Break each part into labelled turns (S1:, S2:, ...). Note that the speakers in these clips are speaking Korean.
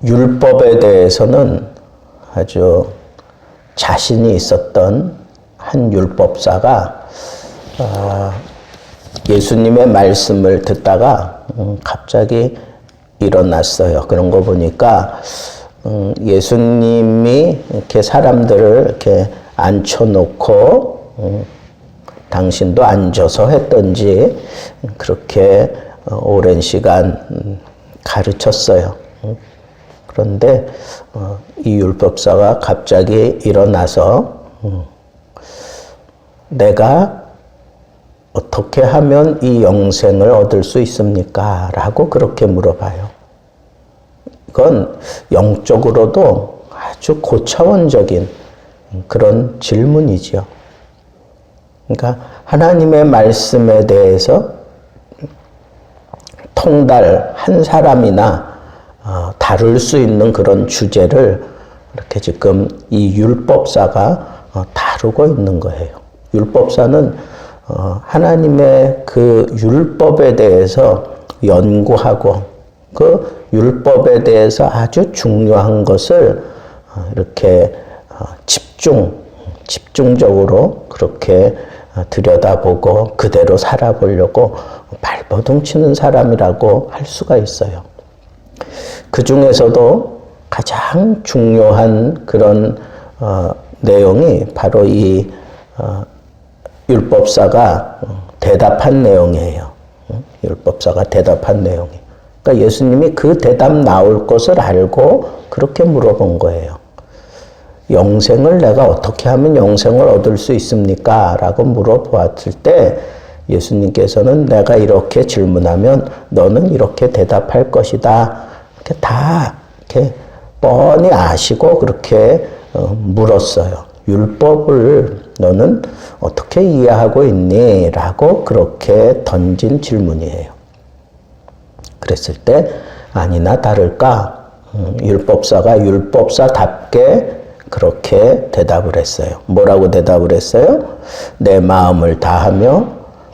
S1: 율법에 대해서는 아주 자신이 있었던 한 율법사가 예수님의 말씀을 듣다가 갑자기 일어났어요. 그런 거 보니까 예수님이 이렇게 사람들을 이렇게 앉혀놓고 당신도 앉아서 했던지 그렇게 오랜 시간 가르쳤어요. 그런데 이 율법사가 갑자기 일어나서 내가 어떻게 하면 이 영생을 얻을 수 있습니까? 라고 그렇게 물어봐요. 이건 영적으로도 아주 고차원적인 그런 질문이지요. 그러니까 하나님의 말씀에 대해서 통달 한 사람이나 다룰 수 있는 그런 주제를 이렇게 지금 이 율법사가 다루고 있는 거예요. 율법사는 하나님의 그 율법에 대해서 연구하고 그 율법에 대해서 아주 중요한 것을 이렇게 집중적으로 그렇게 들여다보고 그대로 살아보려고 발버둥 치는 사람이라고 할 수가 있어요. 그 중에서도 가장 중요한 그런 내용이 바로 이 율법사가 대답한 내용이에요. 율법사가 대답한 내용이. 그러니까 예수님이 그 대답 나올 것을 알고 그렇게 물어본 거예요. 영생을 내가 어떻게 하면 영생을 얻을 수 있습니까? 라고 물어보았을 때 예수님께서는 내가 이렇게 질문하면 너는 이렇게 대답할 것이다. 이렇게 다 이렇게 뻔히 아시고 그렇게 물었어요. 율법을 너는 어떻게 이해하고 있니? 라고 그렇게 던진 질문이에요. 그랬을 때 아니나 다를까 율법사가 율법사답게 그렇게 대답을 했어요. 뭐라고 대답을 했어요? 내 마음을 다하며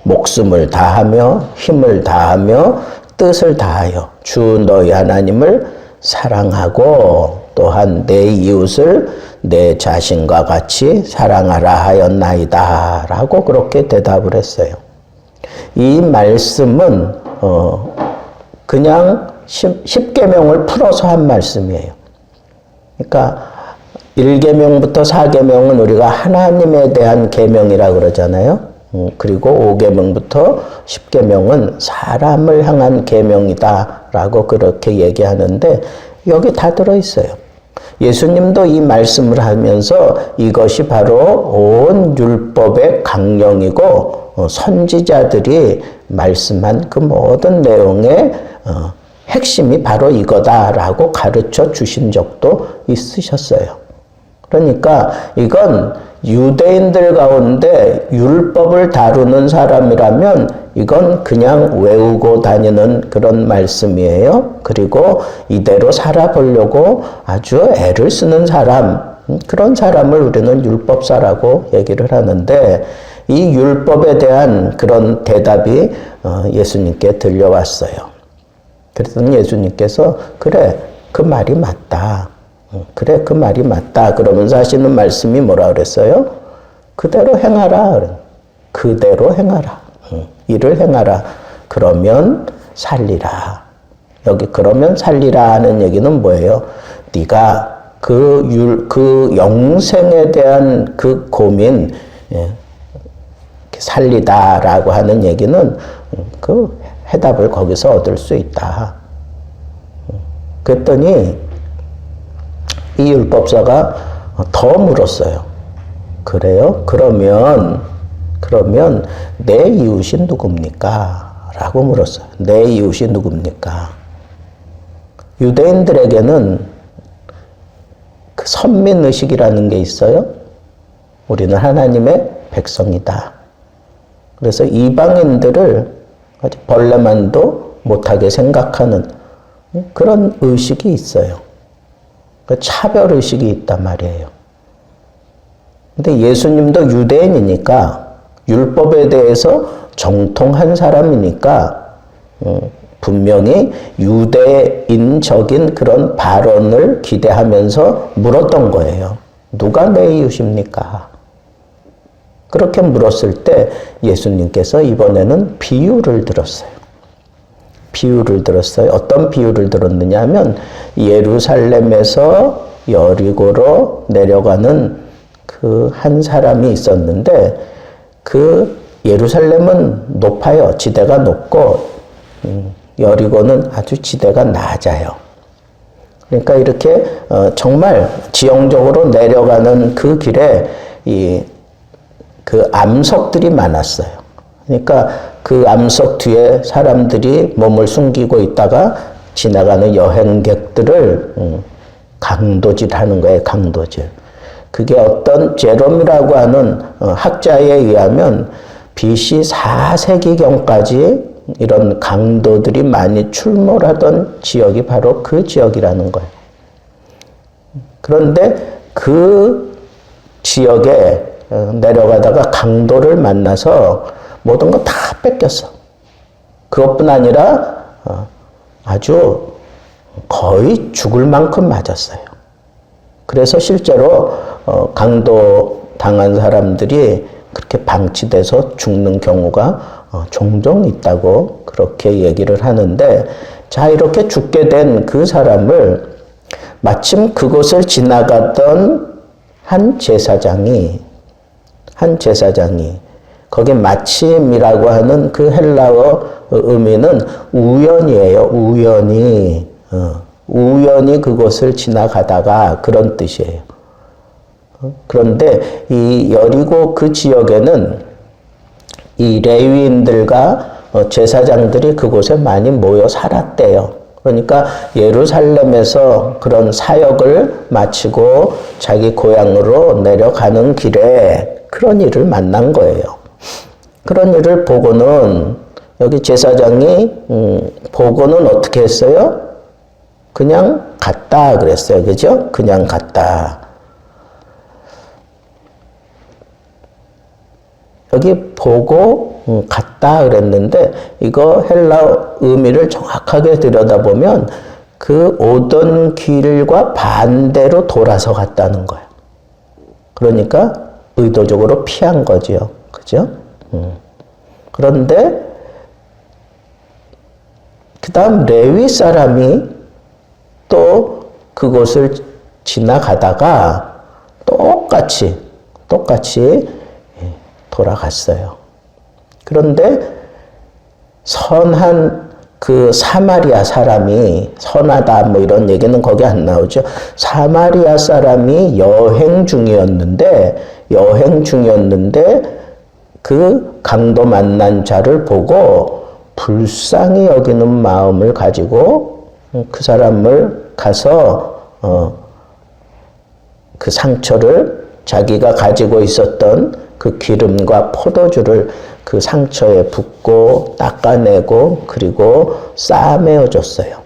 S1: 목숨을 다하며 힘을 다하며 뜻을 다하여 주 너희 하나님을 사랑하고 또한 내 이웃을 내 자신과 같이 사랑하라 하였나이다 라고 그렇게 대답을 했어요. 이 말씀은 그냥 10계명을 풀어서 한 말씀이에요. 그러니까 1계명부터 4계명은 우리가 하나님에 대한 계명이라 그러잖아요. 그리고 5계명부터 10계명은 사람을 향한 계명이다 라고 그렇게 얘기하는데 여기 다 들어있어요. 예수님도 이 말씀을 하면서 이것이 바로 온 율법의 강령이고 선지자들이 말씀한 그 모든 내용의 핵심이 바로 이거다라고 가르쳐 주신 적도 있으셨어요. 그러니까 이건 유대인들 가운데 율법을 다루는 사람이라면 이건 그냥 외우고 다니는 그런 말씀이에요. 그리고 이대로 살아보려고 아주 애를 쓰는 사람, 그런 사람을 우리는 율법사라고 얘기를 하는데 이 율법에 대한 그런 대답이 예수님께 들려왔어요. 그랬더니 예수님께서 그래, 그 말이 맞다. 그래, 그 말이 맞다. 그러면서 하시는 말씀이 뭐라 그랬어요? 그대로 행하라. 그대로 행하라. 이를 행하라. 그러면 살리라. 여기 그러면 살리라 하는 얘기는 뭐예요? 네가 그 영생에 대한 그 고민, 살리다라고 하는 얘기는 그 해답을 거기서 얻을 수 있다. 그랬더니 이 율법사가 더 물었어요. 그래요? 그러면 내 이웃이 누굽니까? 라고 물었어요. 내 이웃이 누굽니까? 유대인들에게는 그 선민의식이라는 게 있어요. 우리는 하나님의 백성이다. 그래서 이방인들을 아주 벌레만도 못하게 생각하는 그런 의식이 있어요. 차별의식이 있단 말이에요. 근데 예수님도 유대인이니까 율법에 대해서 정통한 사람이니까 분명히 유대인적인 그런 발언을 기대하면서 물었던 거예요. 누가 내 이웃입니까? 그렇게 물었을 때 예수님께서 이번에는 비유를 들었어요. 비유를 들었어요. 어떤 비유를 들었느냐 하면 예루살렘에서 여리고로 내려가는 그 한 사람이 있었는데 그 예루살렘은 높아요. 지대가 높고 여리고는 아주 지대가 낮아요. 그러니까 이렇게 정말 지형적으로 내려가는 그 길에 그 암석들이 많았어요. 그러니까 그 암석 뒤에 사람들이 몸을 숨기고 있다가 지나가는 여행객들을 강도질하는 거예요. 강도질. 그게 어떤 제롬이라고 하는 학자에 의하면 BC 4세기경까지 이런 강도들이 많이 출몰하던 지역이 바로 그 지역이라는 거예요. 그런데 그 지역에 내려가다가 강도를 만나서 모든 거 다 뺏겼어. 그것뿐 아니라 아주 거의 죽을 만큼 맞았어요. 그래서 실제로 강도 당한 사람들이 그렇게 방치돼서 죽는 경우가 종종 있다고 그렇게 얘기를 하는데, 자, 이렇게 죽게 된 그 사람을 마침 그곳을 지나갔던 한 제사장이 거기 마침이라고 하는 그 헬라어 의미는 우연이에요. 우연히 그곳을 지나가다가 그런 뜻이에요. 그런데 이 여리고 그 지역에는 이 레위인들과 제사장들이 그곳에 많이 모여 살았대요. 그러니까 예루살렘에서 그런 사역을 마치고 자기 고향으로 내려가는 길에 그런 일을 만난 거예요. 그런 일을 보고는 여기 제사장이 보고는 어떻게 했어요? 그냥 갔다 그랬어요. 그죠? 그냥 갔다. 여기 보고 갔다 그랬는데 이거 헬라 의미를 정확하게 들여다보면 그 오던 길과 반대로 돌아서 갔다는 거예요. 그러니까 의도적으로 피한 거지요. 그죠? 그런데 그 다음 레위 사람이 또 그곳을 지나가다가 똑같이 돌아갔어요. 그런데 선한 그 사마리아 사람이, 선하다 뭐 이런 얘기는 거기 안 나오죠. 사마리아 사람이 여행 중이었는데 그 강도 만난 자를 보고 불쌍히 여기는 마음을 가지고 그 사람을 가서 그 상처를, 자기가 가지고 있었던 그 기름과 포도주를 그 상처에 붓고 닦아내고 그리고 싸매어 줬어요.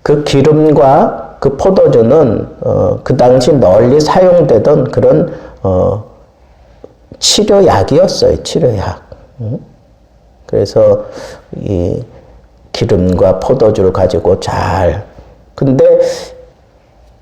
S1: 그 기름과 그 포도주는 그 당시 널리 사용되던 그런 치료약이었어요. 치료약. 그래서 이 기름과 포도주를 가지고 근데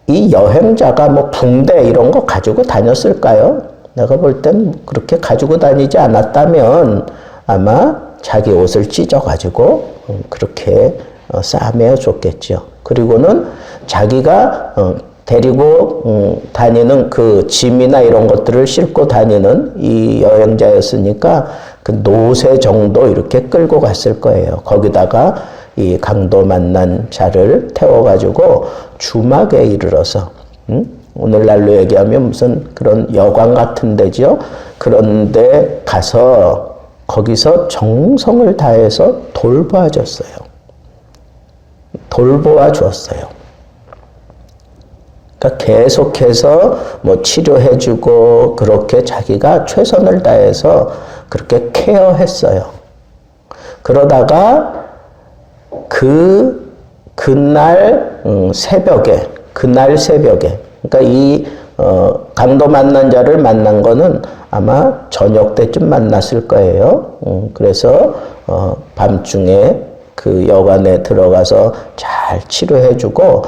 S1: 이 여행자가 뭐 붕대 이런 거 가지고 다녔을까요? 내가 볼 땐 그렇게 가지고 다니지 않았다면 아마 자기 옷을 찢어가지고 그렇게 싸매어 줬겠죠. 그리고는 자기가 데리고 다니는 그 짐이나 이런 것들을 싣고 다니는 이 여행자였으니까 그 노새 정도 이렇게 끌고 갔을 거예요. 거기다가 이 강도 만난 자를 태워가지고 주막에 이르러서, 오늘날로 얘기하면 무슨 그런 여관 같은 데죠. 그런데 가서 거기서 정성을 다해서 돌보아 줬어요. 그러니까 계속해서 뭐 치료해주고 그렇게 자기가 최선을 다해서 그렇게 케어했어요. 그러다가 그날 새벽에, 그러니까 이 강도 만난 자를 만난 거는 아마 저녁 때쯤 만났을 거예요. 그래서 밤중에 그 여관에 들어가서 잘 치료해주고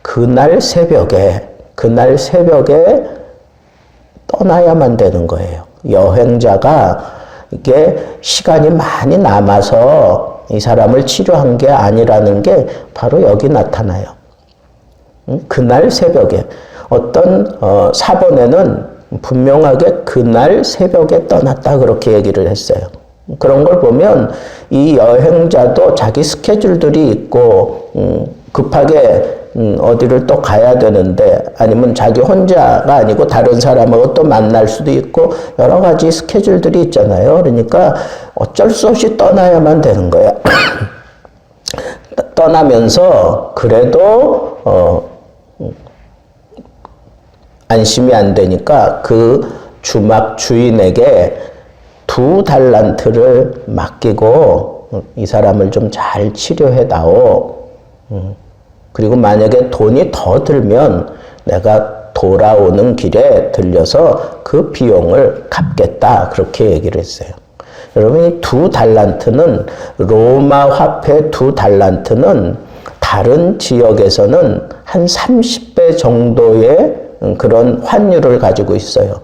S1: 그날 새벽에 떠나야만 되는 거예요. 여행자가 이게 시간이 많이 남아서 이 사람을 치료한 게 아니라는 게 바로 여기 나타나요. 그날 새벽에 어떤 사본에는 분명하게 그날 새벽에 떠났다 그렇게 얘기를 했어요. 그런 걸 보면 이 여행자도 자기 스케줄들이 있고 급하게 어디를 또 가야 되는데 아니면 자기 혼자가 아니고 다른 사람하고 또 만날 수도 있고 여러 가지 스케줄들이 있잖아요. 그러니까 어쩔 수 없이 떠나야만 되는 거야. 떠나면서 그래도 안심이 안 되니까 그 주막 주인에게 2달란트를 맡기고 이 사람을 좀 잘 치료해다오. 그리고 만약에 돈이 더 들면 내가 돌아오는 길에 들려서 그 비용을 갚겠다. 그렇게 얘기를 했어요. 여러분, 이 2달란트는 로마 화폐 2달란트는 다른 지역에서는 한 30배 정도의 그런 환율을 가지고 있어요.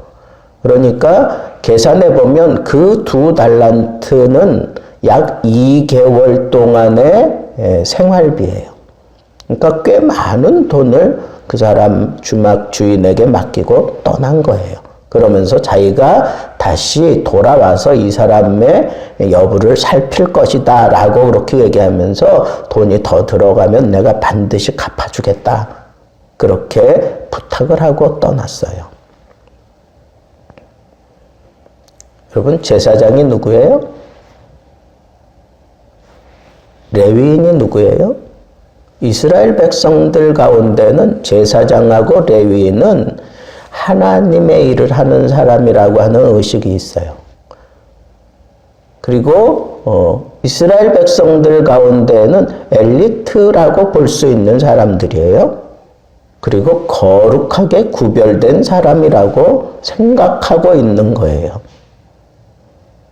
S1: 그러니까 계산해 보면 그 2달란트는 약 2개월 동안의 생활비예요. 그러니까 꽤 많은 돈을 그 사람 주막 주인에게 맡기고 떠난 거예요. 그러면서 자기가 다시 돌아와서 이 사람의 여부를 살필 것이다 라고 그렇게 얘기하면서 돈이 더 들어가면 내가 반드시 갚아주겠다. 그렇게 부탁을 하고 떠났어요. 여러분, 제사장이 누구예요? 레위인이 누구예요? 이스라엘 백성들 가운데는 제사장하고 레위인은 하나님의 일을 하는 사람이라고 하는 의식이 있어요. 그리고 이스라엘 백성들 가운데는 엘리트라고 볼 수 있는 사람들이에요. 그리고 거룩하게 구별된 사람이라고 생각하고 있는 거예요.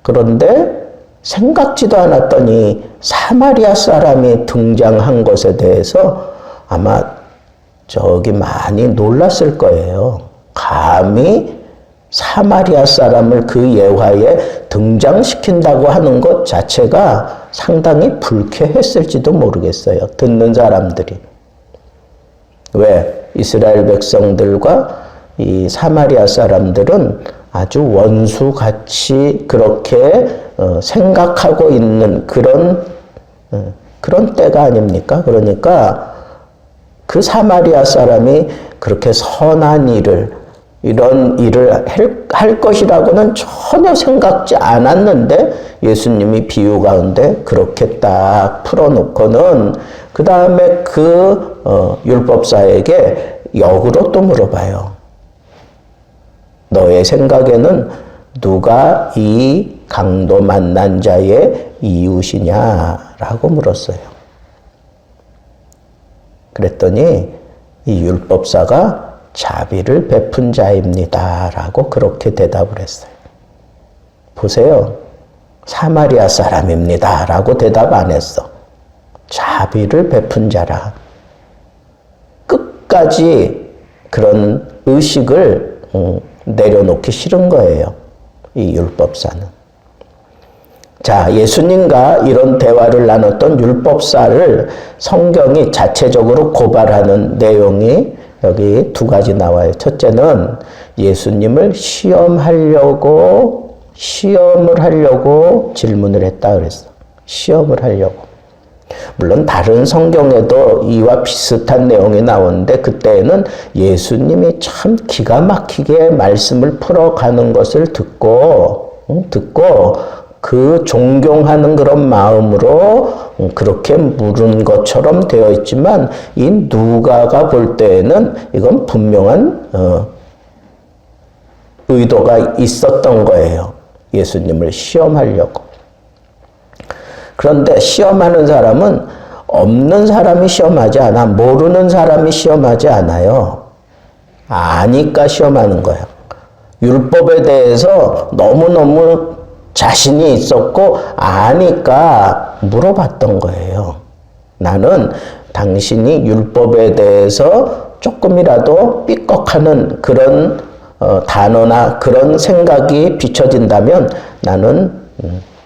S1: 그런데 생각지도 않았더니 사마리아 사람이 등장한 것에 대해서 아마 저기 많이 놀랐을 거예요. 감히 사마리아 사람을 그 예화에 등장시킨다고 하는 것 자체가 상당히 불쾌했을지도 모르겠어요. 듣는 사람들이. 왜? 이스라엘 백성들과 이 사마리아 사람들은 아주 원수같이 그렇게 생각하고 있는 그런 때가 아닙니까? 그러니까 그 사마리아 사람이 그렇게 선한 일을 이런 일을 할 것이라고는 전혀 생각지 않았는데 예수님이 비유 가운데 그렇게 딱 풀어놓고는 그 다음에 그 율법사에게 역으로 또 물어봐요. 너의 생각에는 누가 이 강도 만난 자의 이웃이냐라고 물었어요. 그랬더니 이 율법사가 자비를 베푼 자입니다라고 그렇게 대답을 했어요. 보세요. 사마리아 사람입니다라고 대답 안 했어. 자비를 베푼 자라. 끝까지 그런 의식을 내려놓기 싫은 거예요. 이 율법사는. 자, 예수님과 이런 대화를 나눴던 율법사를 성경이 자체적으로 고발하는 내용이 여기 2가지 나와요. 첫째는 예수님을 시험을 하려고 질문을 했다 그랬어. 시험을 하려고. 물론 다른 성경에도 이와 비슷한 내용이 나오는데 그때는 예수님이 참 기가 막히게 말씀을 풀어가는 것을 듣고 그 존경하는 그런 마음으로 그렇게 물은 것처럼 되어 있지만 이 누가가 볼 때에는 이건 분명한 의도가 있었던 거예요. 예수님을 시험하려고. 그런데 시험하는 사람은 없는 사람이 시험하지 않아. 모르는 사람이 시험하지 않아요. 아니까 시험하는 거야. 율법에 대해서 너무너무 자신이 있었고 아니까 물어봤던 거예요. 나는 당신이 율법에 대해서 조금이라도 삐걱하는 그런 단어나 그런 생각이 비춰진다면 나는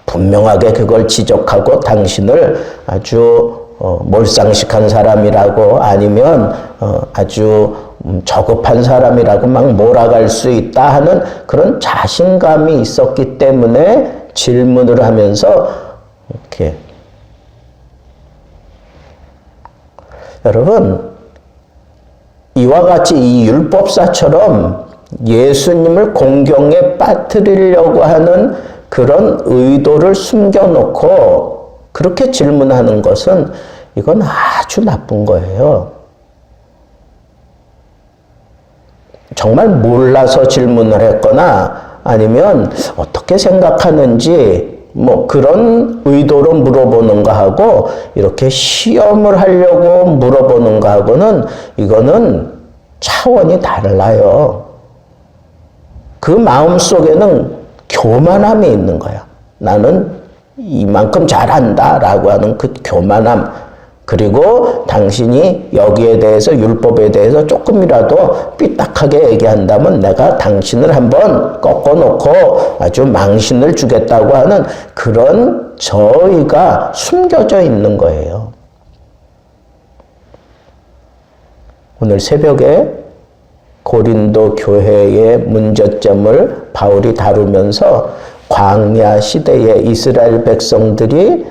S1: 분명하게 그걸 지적하고 당신을 아주 몰상식한 사람이라고 아니면 아주 저급한 사람이라고 막 몰아갈 수 있다 하는 그런 자신감이 있었기 때문에 질문을 하면서 이렇게 여러분 이와 같이 이 율법사처럼 예수님을 공경에 빠뜨리려고 하는 그런 의도를 숨겨놓고 그렇게 질문하는 것은 이건 아주 나쁜 거예요. 정말 몰라서 질문을 했거나 아니면 어떻게 생각하는지 뭐 그런 의도로 물어보는 거하고 이렇게 시험을 하려고 물어보는 거하고는 이거는 차원이 달라요. 그 마음 속에는 교만함이 있는 거야. 나는 이만큼 잘한다라고 하는 그 교만함, 그리고 당신이 여기에 대해서 율법에 대해서 조금이라도 삐딱하게 얘기한다면 내가 당신을 한번 꺾어놓고 아주 망신을 주겠다고 하는 그런 저의가 숨겨져 있는 거예요. 오늘 새벽에 고린도 교회의 문제점을 바울이 다루면서 광야 시대의 이스라엘 백성들이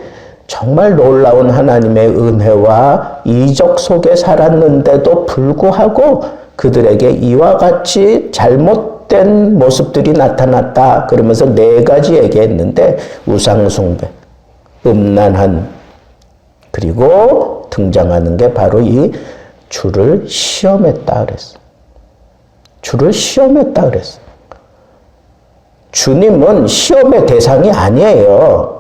S1: 정말 놀라운 하나님의 은혜와 이적 속에 살았는데도 불구하고 그들에게 이와 같이 잘못된 모습들이 나타났다. 그러면서 4가지 얘기했는데 우상숭배, 음란한, 그리고 등장하는 게 바로 이 주를 시험했다 그랬어. 주를 시험했다 그랬어. 주님은 시험의 대상이 아니에요.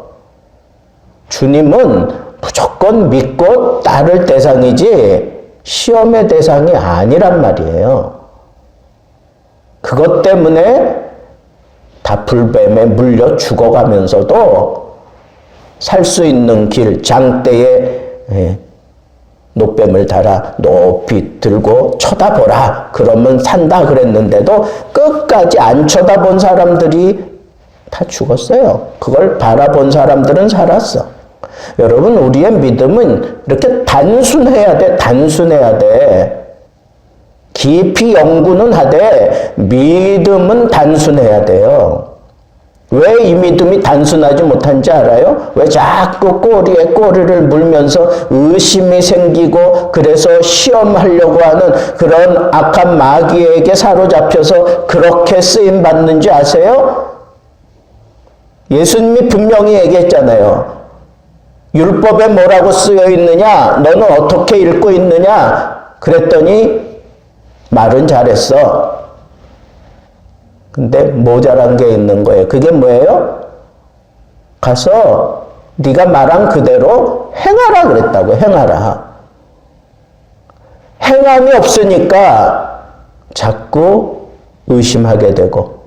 S1: 주님은 무조건 믿고 따를 대상이지 시험의 대상이 아니란 말이에요. 그것 때문에 다 불뱀에 물려 죽어가면서도 살 수 있는 길, 장대에 노뱀을 달아 높이 들고 쳐다보라. 그러면 산다 그랬는데도 끝까지 안 쳐다본 사람들이 다 죽었어요. 그걸 바라본 사람들은 살았어. 여러분, 우리의 믿음은 이렇게 단순해야 돼. 단순해야 돼. 깊이 연구는 하되 믿음은 단순해야 돼요. 왜 이 믿음이 단순하지 못한지 알아요? 왜 자꾸 꼬리에 꼬리를 물면서 의심이 생기고 그래서 시험하려고 하는 그런 악한 마귀에게 사로잡혀서 그렇게 쓰임받는지 아세요? 예수님이 분명히 얘기했잖아요. 율법에 뭐라고 쓰여 있느냐? 너는 어떻게 읽고 있느냐? 그랬더니 말은 잘했어. 근데 모자란 게 있는 거예요. 그게 뭐예요? 가서 네가 말한 그대로 행하라 그랬다고. 행하라. 행함이 없으니까 자꾸 의심하게 되고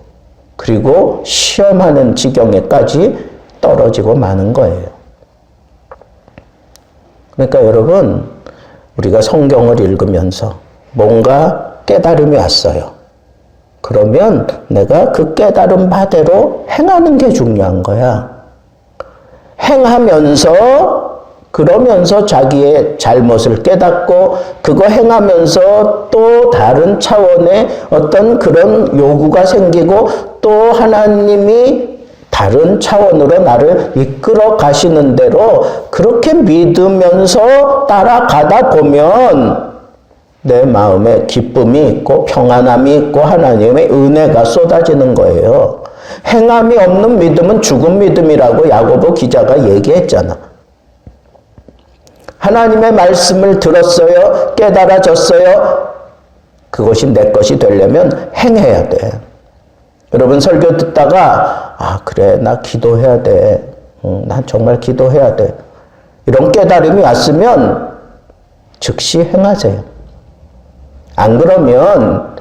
S1: 그리고 시험하는 지경에까지 떨어지고 마는 거예요. 그러니까 여러분, 우리가 성경을 읽으면서 뭔가 깨달음이 왔어요. 그러면 내가 그 깨달음 바대로 행하는 게 중요한 거야. 행하면서 그러면서 자기의 잘못을 깨닫고 그거 행하면서 또 다른 차원의 어떤 그런 요구가 생기고 또 하나님이 다른 차원으로 나를 이끌어 가시는 대로 그렇게 믿으면서 따라가다 보면 내 마음에 기쁨이 있고 평안함이 있고 하나님의 은혜가 쏟아지는 거예요. 행함이 없는 믿음은 죽은 믿음이라고 야고보 기자가 얘기했잖아. 하나님의 말씀을 들었어요. 깨달아졌어요. 그것이 내 것이 되려면 행해야 돼. 여러분 설교 듣다가 그래 나 기도해야 돼. 난 정말 기도해야 돼. 이런 깨달음이 왔으면 즉시 행하세요. 안 그러면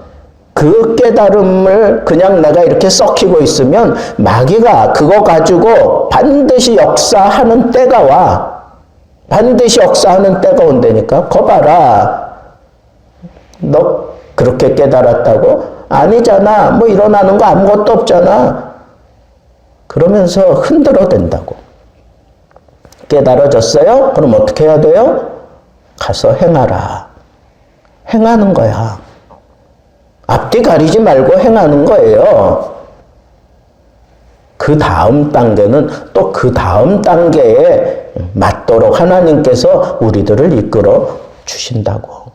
S1: 그 깨달음을 그냥 내가 이렇게 썩히고 있으면 마귀가 그거 가지고 반드시 역사하는 때가 와. 반드시 역사하는 때가 온다니까. 거 봐라. 너 그렇게 깨달았다고? 아니잖아. 뭐 일어나는 거 아무것도 없잖아. 그러면서 흔들어 댄다고. 깨달아졌어요? 그럼 어떻게 해야 돼요? 가서 행하라. 행하는 거야. 앞뒤 가리지 말고 행하는 거예요. 그 다음 단계는 또 그 다음 단계에 맞도록 하나님께서 우리들을 이끌어 주신다고.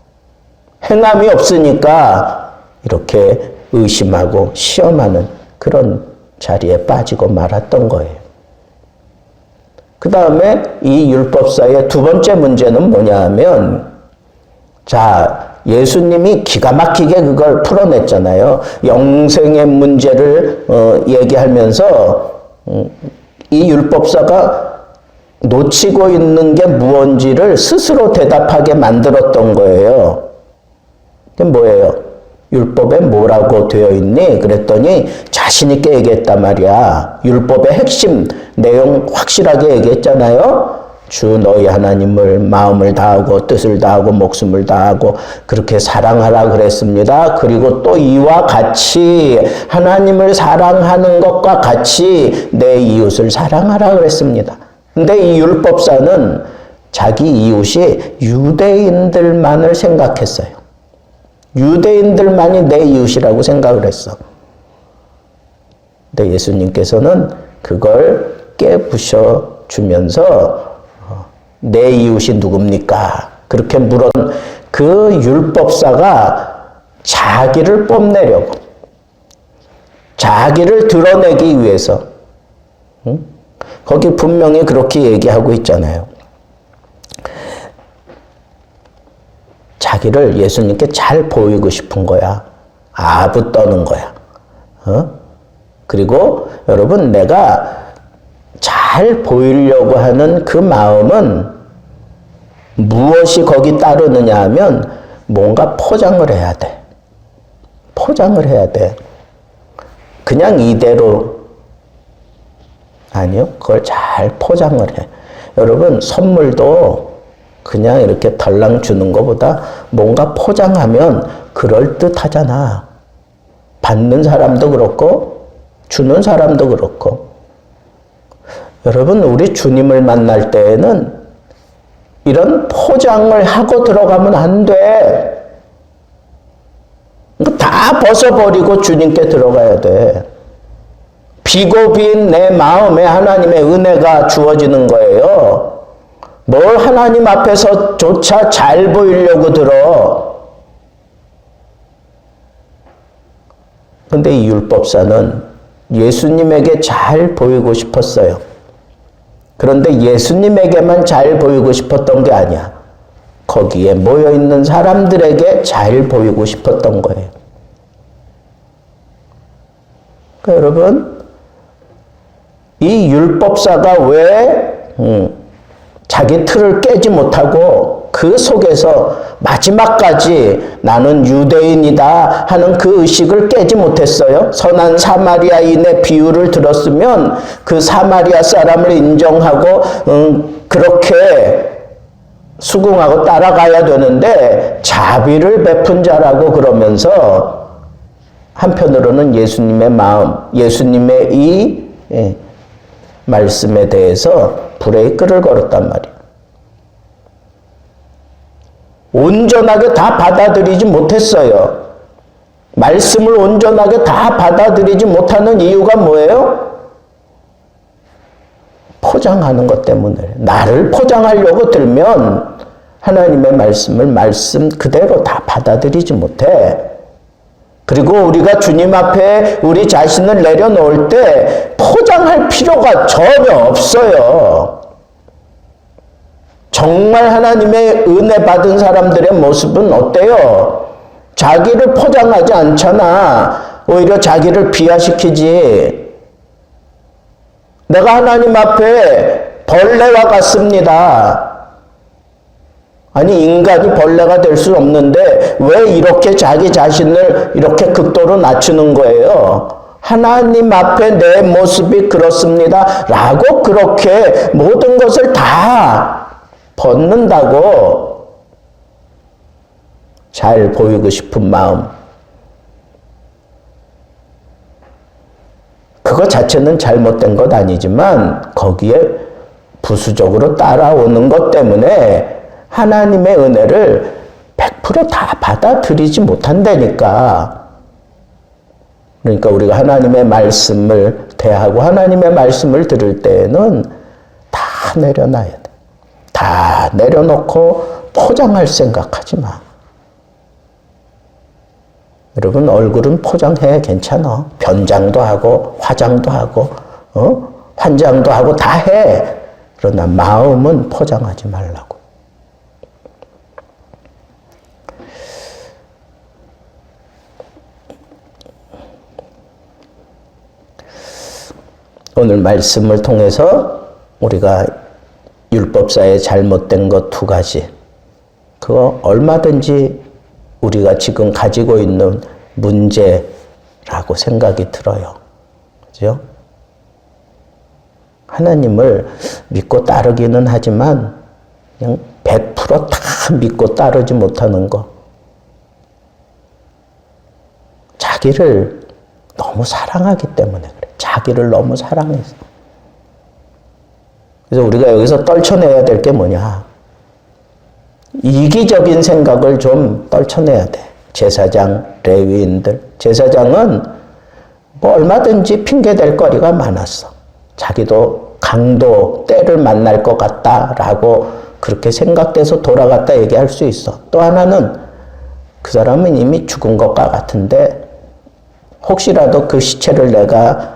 S1: 행함이 없으니까 이렇게 의심하고 시험하는 그런 자리에 빠지고 말았던 거예요. 그 다음에 이 율법사의 두 번째 문제는 뭐냐 하면, 자, 예수님이 기가 막히게 그걸 풀어냈잖아요. 영생의 문제를 얘기하면서 이 율법사가 놓치고 있는 게 무언지를 스스로 대답하게 만들었던 거예요. 그게 뭐예요? 율법에 뭐라고 되어 있니? 그랬더니 자신 있게 얘기했단 말이야. 율법의 핵심 내용 확실하게 얘기했잖아요. 주 너희 하나님을 마음을 다하고 뜻을 다하고 목숨을 다하고 그렇게 사랑하라 그랬습니다. 그리고 또 이와 같이 하나님을 사랑하는 것과 같이 내 이웃을 사랑하라 그랬습니다. 근데 이 율법사는 자기 이웃이 유대인들만을 생각했어요. 유대인들만이 내 이웃이라고 생각을 했어. 근데 예수님께서는 그걸 깨부셔 주면서 내 이웃이 누굽니까? 그렇게 물은 그 율법사가 자기를 뽐내려고, 자기를 드러내기 위해서, 거기 분명히 그렇게 얘기하고 있잖아요. 자기를 예수님께 잘 보이고 싶은 거야. 아부 떠는 거야. 그리고 여러분, 내가 잘 보이려고 하는 그 마음은 무엇이 거기 따르느냐 하면 뭔가 포장을 해야 돼. 포장을 해야 돼. 그냥 이대로 아니요. 그걸 잘 포장을 해. 여러분, 선물도 그냥 이렇게 덜랑 주는 것보다 뭔가 포장하면 그럴듯하잖아. 받는 사람도 그렇고 주는 사람도 그렇고. 여러분, 우리 주님을 만날 때에는 이런 포장을 하고 들어가면 안 돼. 다 벗어버리고 주님께 들어가야 돼. 비고 빈 내 마음에 하나님의 은혜가 주어지는 거예요. 뭘 하나님 앞에서조차 잘 보이려고 들어. 근데 이 율법사는 예수님에게 잘 보이고 싶었어요. 그런데 예수님에게만 잘 보이고 싶었던 게 아니야. 거기에 모여있는 사람들에게 잘 보이고 싶었던 거예요. 그러니까 여러분, 이 율법사가 왜 자기 틀을 깨지 못하고 그 속에서 마지막까지 나는 유대인이다 하는 그 의식을 깨지 못했어요. 선한 사마리아인의 비유를 들었으면 그 사마리아 사람을 인정하고 그렇게 수긍하고 따라가야 되는데 자비를 베푼 자라고 그러면서 한편으로는 예수님의 마음, 예수님의 이 말씀에 대해서 브레이크를 걸었단 말이에요. 온전하게 다 받아들이지 못했어요. 말씀을 온전하게 다 받아들이지 못하는 이유가 뭐예요? 포장하는 것 때문에. 나를 포장하려고 들면 하나님의 말씀을 말씀 그대로 다 받아들이지 못해. 그리고 우리가 주님 앞에 우리 자신을 내려놓을 때 포장할 필요가 전혀 없어요. 정말 하나님의 은혜 받은 사람들의 모습은 어때요? 자기를 포장하지 않잖아. 오히려 자기를 비하시키지. 내가 하나님 앞에 벌레와 같습니다. 아니 인간이 벌레가 될 수 없는데 왜 이렇게 자기 자신을 이렇게 극도로 낮추는 거예요? 하나님 앞에 내 모습이 그렇습니다 라고 그렇게 모든 것을 다 벗는다고 잘 보이고 싶은 마음, 그거 자체는 잘못된 것 아니지만 거기에 부수적으로 따라오는 것 때문에 하나님의 은혜를 100%다 받아들이지 못한다니까. 그러니까 우리가 하나님의 말씀을 대하고 하나님의 말씀을 들을 때에는 다 내려놔야 돼. 다 내려놓고 포장할 생각하지 마. 여러분 얼굴은 포장해 괜찮아. 변장도 하고 화장도 하고 환장도 하고 다 해. 그러나 마음은 포장하지 말라고. 오늘 말씀을 통해서 우리가 율법사에 잘못된 것 2가지, 그거 얼마든지 우리가 지금 가지고 있는 문제라고 생각이 들어요. 그죠? 하나님을 믿고 따르기는 하지만 그냥 100%다 믿고 따르지 못하는 거. 자기를 너무 사랑하기 때문에 그래. 자기를 너무 사랑해서. 그래서 우리가 여기서 떨쳐내야 될 게 뭐냐? 이기적인 생각을 좀 떨쳐내야 돼. 제사장, 레위인들. 제사장은 뭐 얼마든지 핑계댈 거리가 많았어. 자기도 강도, 때를 만날 것 같다라고 그렇게 생각돼서 돌아갔다 얘기할 수 있어. 또 하나는 그 사람은 이미 죽은 것과 같은데 혹시라도 그 시체를 내가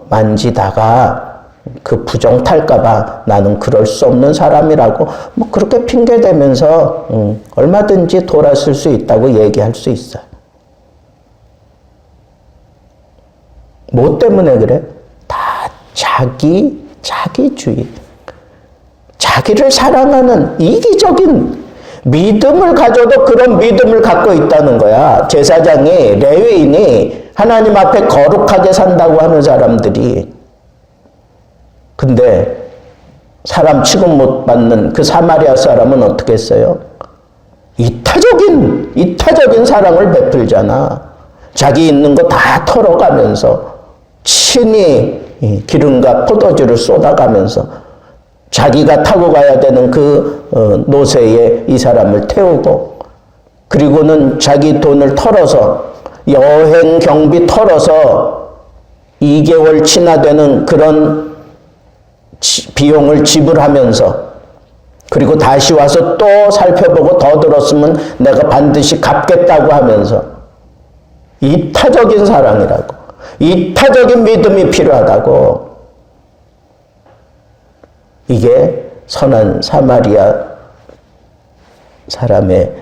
S1: 만지다가 그 부정 탈까봐 나는 그럴 수 없는 사람이라고 뭐 그렇게 핑계대면서 얼마든지 돌아설 수 있다고 얘기할 수 있어요. 뭐 때문에 그래? 다 자기주의. 자기를 사랑하는 이기적인 믿음을 가져도 그런 믿음을 갖고 있다는 거야. 제사장이, 레위인이 하나님 앞에 거룩하게 산다고 하는 사람들이. 근데 사람 취급 못 받는 그 사마리아 사람은 어떻게 했어요? 이타적인 사랑을 베풀잖아. 자기 있는 거 다 털어가면서 친히 기름과 포도주를 쏟아가면서 자기가 타고 가야 되는 그 노새에 이 사람을 태우고, 그리고는 자기 돈을 털어서 여행 경비 털어서 2개월치나 되는 그런 비용을 지불하면서, 그리고 다시 와서 또 살펴보고 더 들었으면 내가 반드시 갚겠다고 하면서 이타적인 사랑이라고, 이타적인 믿음이 필요하다고. 이게 선한 사마리아 사람의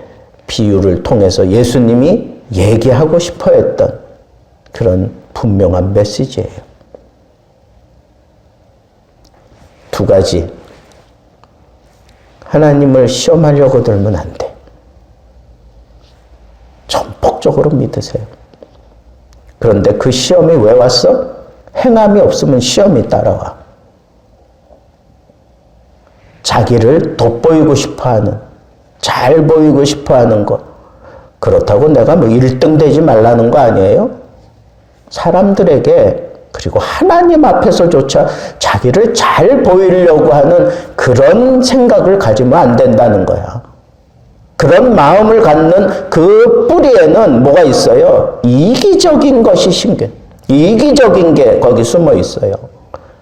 S1: 비유를 통해서 예수님이 얘기하고 싶어 했던 그런 분명한 메시지예요. 2가지. 하나님을 시험하려고 들면 안 돼. 전폭적으로 믿으세요. 그런데 그 시험이 왜 왔어? 행함이 없으면 시험이 따라와. 자기를 돋보이고 싶어하는, 잘 보이고 싶어하는 것. 그렇다고 내가 뭐 1등 되지 말라는 거 아니에요? 사람들에게, 그리고 하나님 앞에서조차 자기를 잘 보이려고 하는 그런 생각을 가지면 안 된다는 거야. 그런 마음을 갖는 그 뿌리에는 뭐가 있어요? 이기적인 것이 심겨. 이기적인 게 거기 숨어 있어요.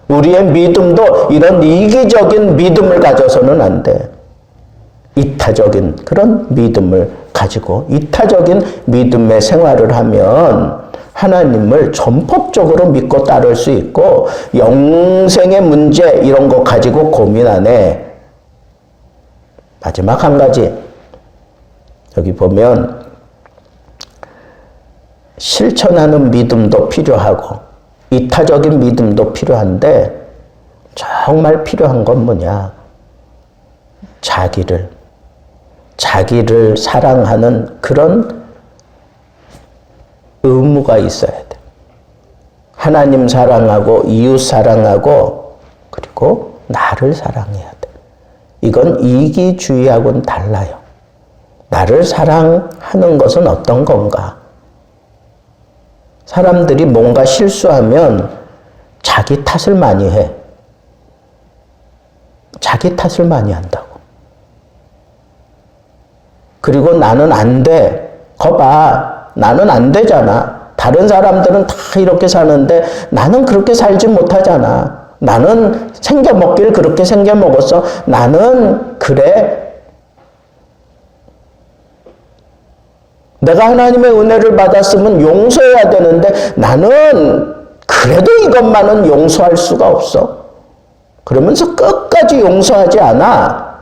S1: 우리의 믿음도 이런 이기적인 믿음을 가져서는 안 돼. 이타적인 그런 믿음을 가지고 이타적인 믿음의 생활을 하면 하나님을 전폭적으로 믿고 따를 수 있고, 영생의 문제 이런 거 가지고 고민 안 해. 마지막 한 가지. 여기 보면 실천하는 믿음도 필요하고 이타적인 믿음도 필요한데, 정말 필요한 건 뭐냐? 자기를 자기를 사랑하는 그런 의무가 있어야 돼. 하나님 사랑하고 이웃 사랑하고 그리고 나를 사랑해야 돼. 이건 이기주의하고는 달라요. 나를 사랑하는 것은 어떤 건가? 사람들이 뭔가 실수하면 자기 탓을 많이 해. 자기 탓을 많이 한다고. 그리고 나는 안 돼. 거봐. 나는 안 되잖아. 다른 사람들은 다 이렇게 사는데 나는 그렇게 살지 못하잖아. 나는 생겨먹길 그렇게 생겨먹었어. 나는 그래. 내가 하나님의 은혜를 받았으면 용서해야 되는데 나는 그래도 이것만은 용서할 수가 없어. 그러면서 끝까지 용서하지 않아.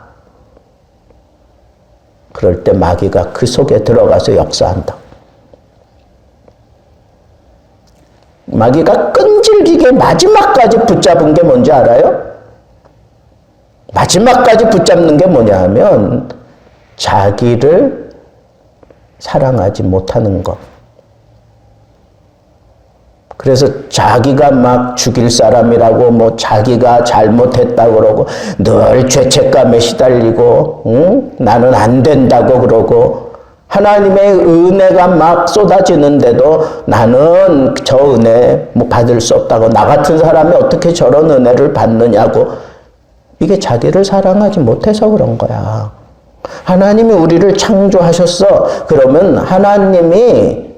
S1: 그럴 때 마귀가 그 속에 들어가서 역사한다. 마귀가 끈질기게 마지막까지 붙잡은 게 뭔지 알아요? 마지막까지 붙잡는 게 뭐냐 하면 자기를 사랑하지 못하는 것. 그래서 자기가 막 죽일 사람이라고 뭐 자기가 잘못했다고 그러고 늘 죄책감에 시달리고 나는 안 된다고 그러고 하나님의 은혜가 막 쏟아지는데도 나는 저 은혜 뭐 받을 수 없다고 나 같은 사람이 어떻게 저런 은혜를 받느냐고 이게 자기를 사랑하지 못해서 그런 거야. 하나님이 우리를 창조하셨어. 그러면 하나님이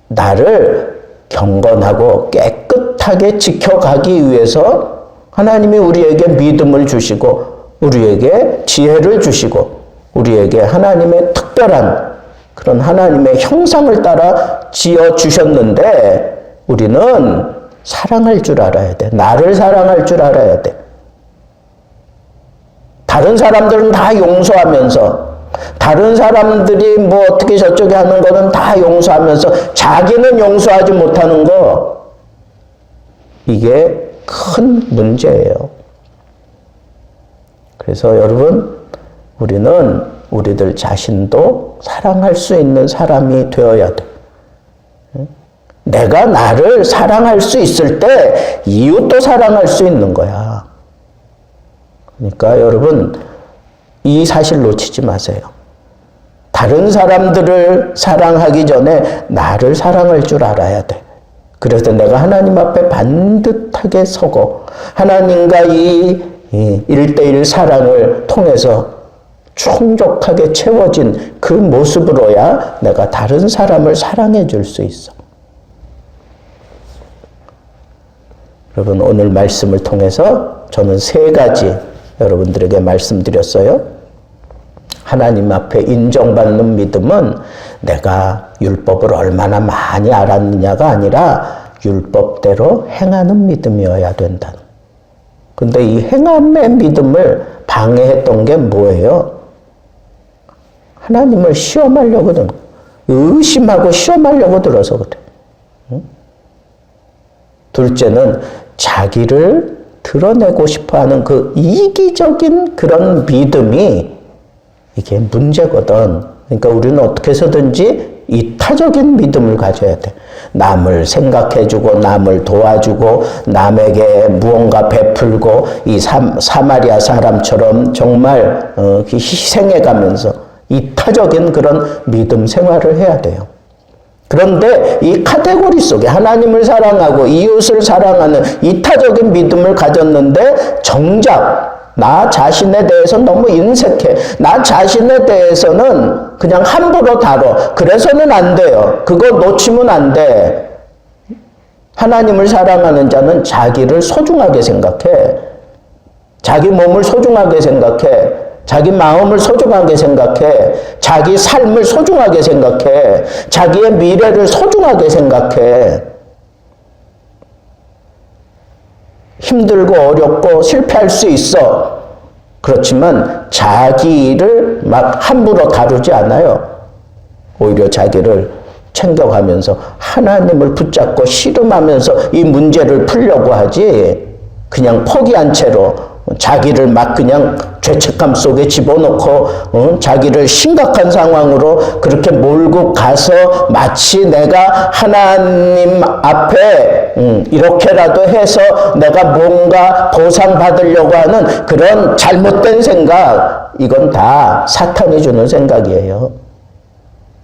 S1: 나를 경건하고 깨끗하게 지켜가기 위해서 하나님이 우리에게 믿음을 주시고 우리에게 지혜를 주시고 우리에게 하나님의 특별한 그런 하나님의 형상을 따라 지어주셨는데 우리는 사랑할 줄 알아야 돼. 나를 사랑할 줄 알아야 돼. 다른 사람들은 다 용서하면서 다른 사람들이 뭐 어떻게 저쪽에 하는 거는 다 용서하면서 자기는 용서하지 못하는 거 이게 큰 문제예요. 그래서 여러분 우리는 우리들 자신도 사랑할 수 있는 사람이 되어야 돼. 내가 나를 사랑할 수 있을 때 이웃도 사랑할 수 있는 거야. 그러니까 여러분 이 사실 놓치지 마세요. 다른 사람들을 사랑하기 전에 나를 사랑할 줄 알아야 돼. 그래서 내가 하나님 앞에 반듯하게 서고 하나님과 이 1:1 사랑을 통해서 충족하게 채워진 그 모습으로야 내가 다른 사람을 사랑해 줄 수 있어. 여러분 오늘 말씀을 통해서 저는 3가지 여러분들에게 말씀드렸어요. 하나님 앞에 인정받는 믿음은 내가 율법을 얼마나 많이 알았느냐가 아니라 율법대로 행하는 믿음이어야 된다. 근데 이 행함의 믿음을 방해했던 게 뭐예요? 하나님을 시험하려고 드는 거예요. 의심하고 시험하려고 들어서 그래. 둘째는 자기를 드러내고 싶어하는 그 이기적인 그런 믿음이 이게 문제거든. 그러니까 우리는 어떻게 해서든지 이타적인 믿음을 가져야 돼. 남을 생각해주고 남을 도와주고 남에게 무언가 베풀고 이 사마리아 사람처럼 정말 희생해가면서 이타적인 그런 믿음 생활을 해야 돼요. 그런데 이 카테고리 속에 하나님을 사랑하고 이웃을 사랑하는 이타적인 믿음을 가졌는데 정작 나 자신에 대해서 너무 인색해. 나 자신에 대해서는 그냥 함부로 다뤄. 그래서는 안 돼요. 그거 놓치면 안 돼. 하나님을 사랑하는 자는 자기를 소중하게 생각해. 자기 몸을 소중하게 생각해. 자기 마음을 소중하게 생각해. 자기 삶을 소중하게 생각해. 자기의 미래를 소중하게 생각해. 힘들고 어렵고 실패할 수 있어. 그렇지만 자기를 막 함부로 다루지 않아요. 오히려 자기를 챙겨가면서 하나님을 붙잡고 씨름하면서 이 문제를 풀려고 하지 그냥 포기한 채로 자기를 막 그냥 죄책감 속에 집어넣고 자기를 심각한 상황으로 그렇게 몰고 가서 마치 내가 하나님 앞에 이렇게라도 해서 내가 뭔가 보상받으려고 하는 그런 잘못된 생각, 이건 다 사탄이 주는 생각이에요.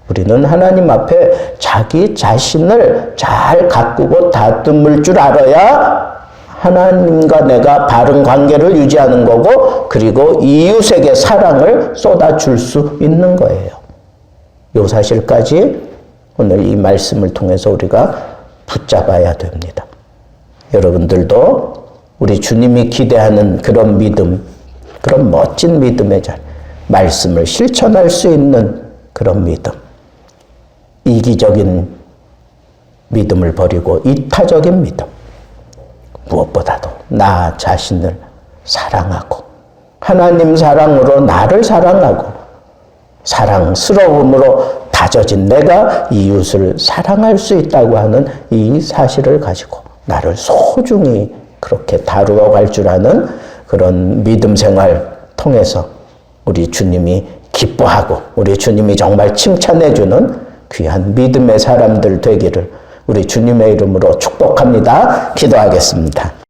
S1: 우리는 하나님 앞에 자기 자신을 잘 가꾸고 다듬을 줄 알아야 하나님과 내가 바른 관계를 유지하는 거고, 그리고 이웃에게 사랑을 쏟아줄 수 있는 거예요. 이 사실까지 오늘 이 말씀을 통해서 우리가 붙잡아야 됩니다. 여러분들도 우리 주님이 기대하는 그런 믿음, 그런 멋진 믿음의 자리, 말씀을 실천할 수 있는 그런 믿음, 이기적인 믿음을 버리고 이타적인 믿음, 무엇보다도 나 자신을 사랑하고 하나님 사랑으로 나를 사랑하고 사랑스러움으로 다져진 내가 이웃을 사랑할 수 있다고 하는 이 사실을 가지고 나를 소중히 그렇게 다루어 갈 줄 아는 그런 믿음 생활 통해서 우리 주님이 기뻐하고 우리 주님이 정말 칭찬해 주는 귀한 믿음의 사람들 되기를 우리 주님의 이름으로 축복합니다. 기도하겠습니다.